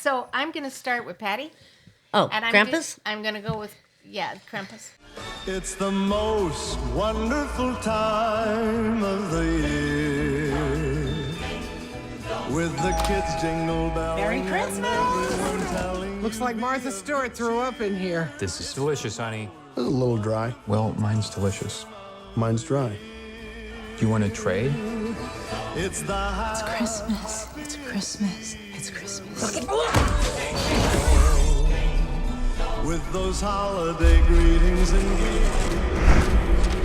So I'm going to start with Patty. Oh, And Krampus? I'm going to go with, Krampus. It's the most wonderful time of the year. With the kids jingle belling. Merry Christmas! And everyone telling Looks like Martha Stewart threw up in here. This is delicious, honey. A little dry. Well, mine's delicious. Mine's dry. Do you want to trade? it's the high It's Christmas. It's Christmas. It's Christmas. with those holiday greetings and gifts.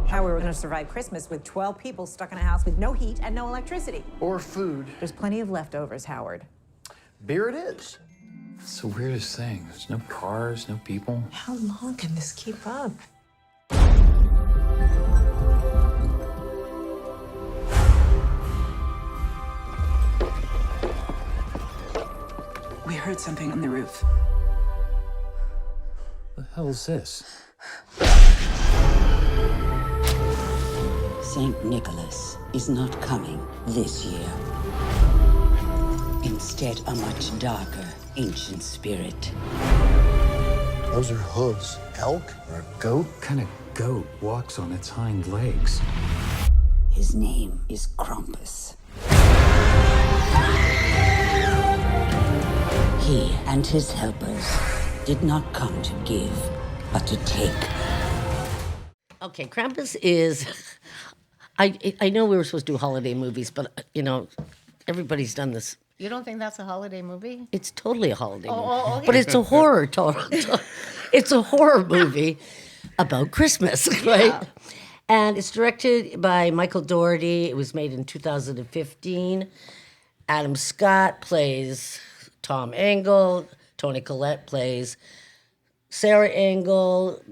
How we were going to survive Christmas with 12 people stuck in a house with no heat and no electricity. Or food. There's plenty of leftovers, Howard. Beer it is. It's the weirdest thing. There's no cars, no people. How long can this keep up? We heard something on the roof. What the hell is this? Saint Nicholas is not coming this year. Instead, a much darker, ancient spirit. Those are hooves. Elk or a goat? What kind of goat walks on its hind legs? His name is Krampus. He and his helpers did not come to give, but to take. Okay, Krampus is. I know we were supposed to do holiday movies, but, everybody's done this. You don't think that's a holiday movie? It's totally a holiday movie. okay. But it's a horror it's a horror movie about Christmas, right? And it's directed by Michael Dougherty. It was made in 2015. Adam Scott plays Tom Engel. Toni Collette plays Sarah Engel.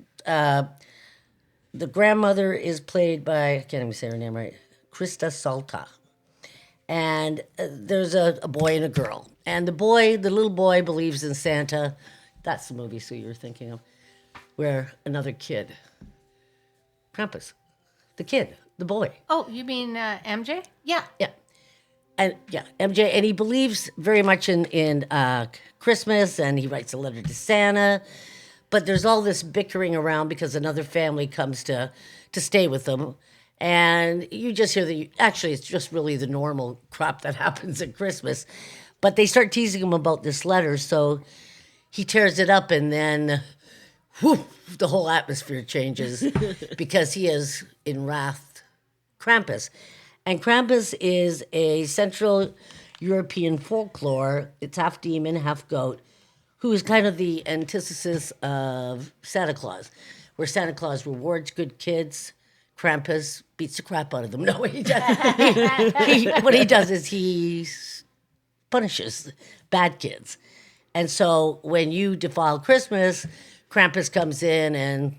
The grandmother is played by, I can't even say her name right, Krista Salta. And there's a boy and a girl. And the little boy believes in Santa. That's the movie, Sue, you were thinking of. Where another kid, Krampus, the kid, the boy. Oh, you mean MJ? Yeah. Yeah. And MJ, and he believes very much in Christmas, and he writes a letter to Santa. But there's all this bickering around because another family comes to stay with them. And you just hear actually, it's just really the normal crap that happens at Christmas. But they start teasing him about this letter, so he tears it up, and then the whole atmosphere changes because he is in wrath Krampus. And Krampus is a Central European folklore. It's half demon, half goat, who is kind of the antithesis of Santa Claus, where Santa Claus rewards good kids. Krampus beats the crap out of them. No, what he does, what he does is he punishes bad kids. And so when you defile Christmas, Krampus comes in and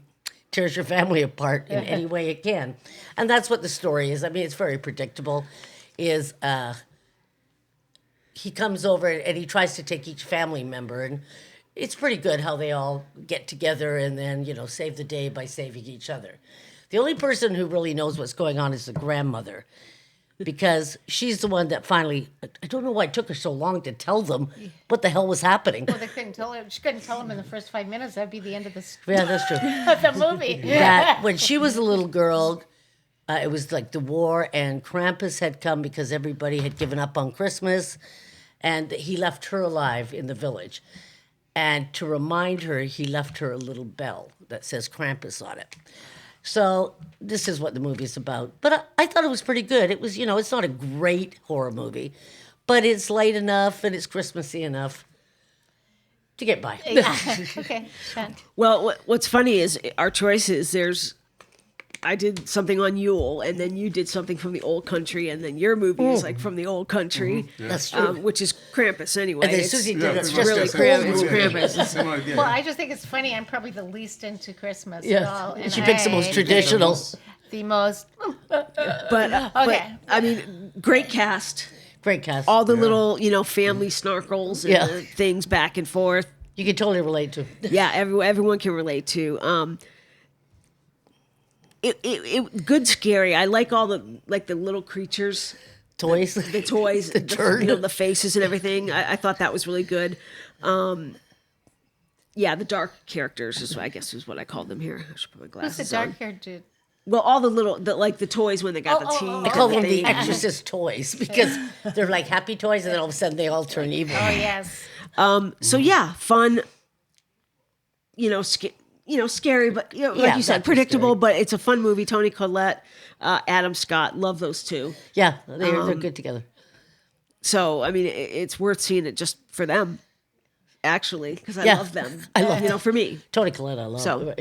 tears your family apart in any way it can. And that's what the story is. I mean, it's very predictable. He comes over and he tries to take each family member, and it's pretty good how they all get together and then, save the day by saving each other. The only person who really knows what's going on is the grandmother, because she's the one that finally, I don't know why it took her so long to tell them what the hell was happening. Well, they couldn't tell him. She couldn't tell him in the first 5 minutes. That'd be the end of Yeah, that's true. the movie. That when she was a little girl, it was like the war, and Krampus had come because everybody had given up on Christmas, and he left her alive in the village. And to remind her, he left her a little bell that says Krampus on it. So this is what the movie's about. But I thought it was pretty good. It was, it's not a great horror movie, but it's light enough and it's Christmassy enough to get by. Okay, Sean. Well, what's funny is our choices. I did something on Yule, and then you did something from the old country, and then your movie is like from the old country, That's true. which is Krampus anyway. And then Susie did it's it. really Krampus. Same idea. Well, I just think it's funny. I'm probably the least into Christmas at Yeah. all. And She picks the most I- traditional. The most. But Okay. I mean, great cast. Great cast. All the little, family snarkles and the things back and forth. You can totally relate to. Yeah, everyone can relate to. it good scary. I like all the little creatures, Toys. the toys, the turd. the faces and everything. I thought that was really good. Yeah, the dark characters is what I called them here. I should put my Who's glasses the on. dark-haired dude? Well, all the toys when they got the teeth. I call them the Exorcist toys because they're like happy toys, and then all of a sudden they all turn evil. Oh, yes. So yeah, fun. Scary, but like you said, not predictable. scary. But it's a fun movie. Toni Collette, Adam Scott, love those two. Yeah, they're good together. So I mean, it's worth seeing it just for them, actually, because I Yeah, love them. I love them. for me. Toni Collette, I love. So-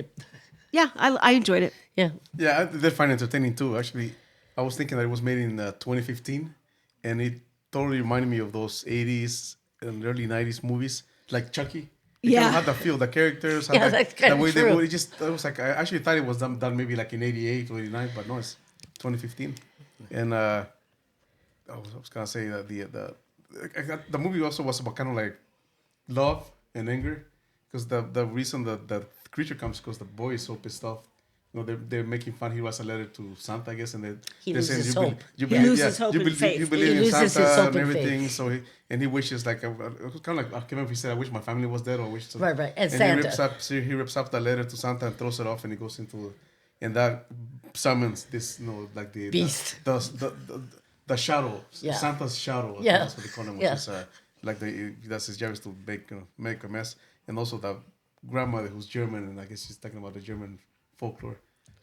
Yeah, I enjoyed it. Yeah. Yeah, they find it entertaining too. Actually, I was thinking that it was made in 2015, and it totally reminded me of those 80s and early 90s movies, like Chucky. It kind of had the feel, the characters, had that's kind the of way true. it was like, I actually thought it was done maybe like in 88 or 89, but no, it's 2015. And I was gonna say that the movie also was about kind of like love and anger, because the reason that the creature comes because the boy is so pissed off. They're making fun. He writes a letter to Santa, I guess, and He they're saying loses you hope. Loses hope and faith. You believe He in loses his Santa hope and and everything. faith. So he wishes like it was kind of like I can't remember if he said I wish my family was dead or wish. Right. And Santa. Santa. He rips up the letter to Santa and throws it off, and he goes into, and that summons this like the Beast. the shadow, Yeah. Santa's shadow. Yeah. That's what they call him, which Yeah. is that's his job is to make a mess, and also the grandmother who's German, and I guess she's talking about the German folklore.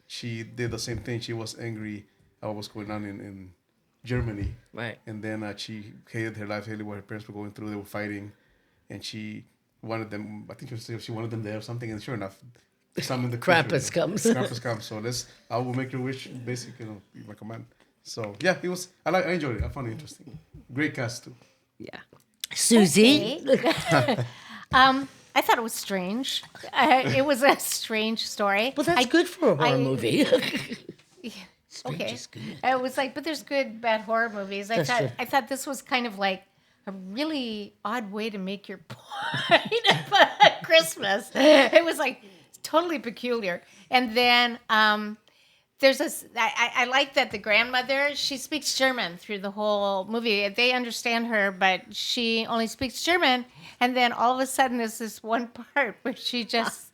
She did the same thing. She was angry at what was going on in Germany. Right. And then she hated her life, hated what her parents were going through. They were fighting. And she wanted them, I think she wanted them there or something. And sure enough, summoned the Krampus comes. Krampus comes. So I will make your wish, basically, be my command. So yeah, I enjoyed it. I found it interesting. Great cast too. Yeah. Susie. I thought it was strange. It was a strange story. Well, that's good for a horror movie. Strange Okay. is good. It was like, but there's good, bad horror movies. That's true. I thought this was kind of like a really odd way to make your point about Christmas. It was like totally peculiar. And then there's this. I like that the grandmother, she speaks German through the whole movie. They understand her, but she only speaks German. And then all of a sudden, there's this one part where she just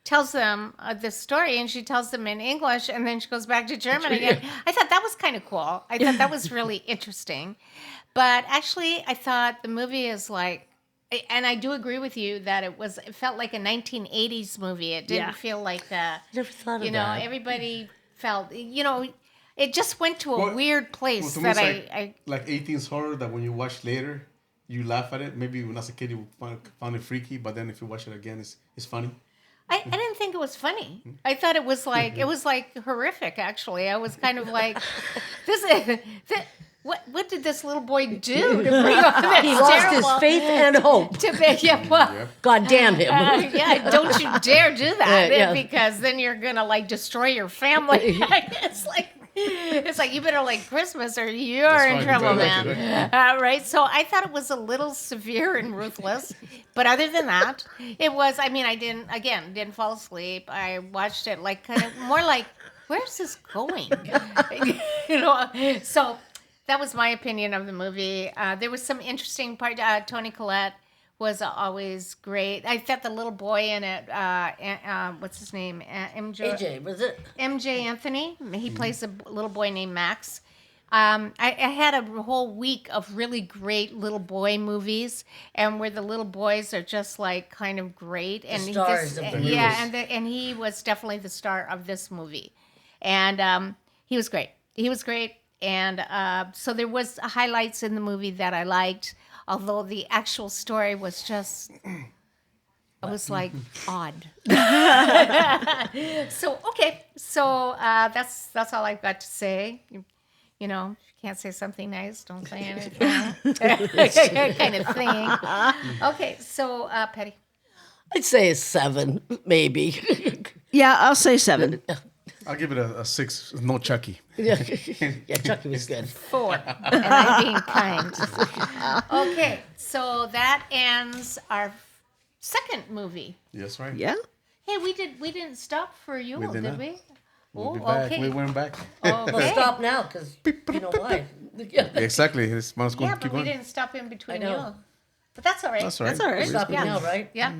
tells them this story, and she tells them in English, and then she goes back to German again. I thought that was kind of cool. I thought that was really interesting. But actually, I thought the movie is like, and I do agree with you that it felt like a 1980s movie. It didn't feel like Never thought of that. everybody felt, it just went to a weird place to me, that it's like 18's horror that when you watch later, you laugh at it. Maybe when as a kid you found it freaky, but then if you watch it again, it's funny. I didn't think it was funny. I thought it was like horrific. Actually, I was kind of like, what did this little boy do to bring on this He lost his terrible- faith and hope. God damn him. Yeah, don't you dare do that Yeah. because then you're gonna like destroy your family. It's like you better like Christmas or you're in trouble, man. Right? So I thought it was a little severe and ruthless, but other than that, it was. I mean, I didn't fall asleep. I watched it like kind of more like, where's this going? So that was my opinion of the movie. There was some interesting part. Toni Collette was always great. I thought the little boy in it, what's his name? AJ, was it? MJ Anthony. He plays a little boy named Max. I had a whole week of really great little boy movies, and where the little boys are just like kind of great. And stars of the movies. and he was definitely the star of this movie, and he was great. He was great, and so there was highlights in the movie that I liked. Although the actual story was just, it was like odd. So that's all I've got to say. If you can't say something nice, don't say anything. Kind of thing. Okay, so Patty. I'd say a 7, maybe. Yeah, I'll say 7. I'll give it a 6. No Chucky. Yeah, Chucky was good. 4, and I'm being kind. Okay, so that ends our second movie. Yes, right. Yeah. Hey, we didn't stop for you, We did did not. we? We'll be Oh, back. okay. We went back. Well, Okay. stop now, because you know why. Yeah. Exactly. It's going Yeah, to keep but we going. didn't stop in between I know. you. But that's all right. That's all right. That's all right. It's Stopping good. now, right? Yeah.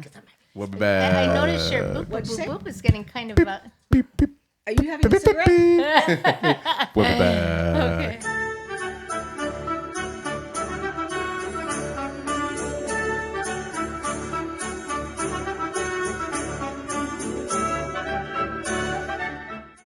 We'll be back. I noticed your boop boop boop boop is getting kind of. Are you having a cigarette? We'll be back.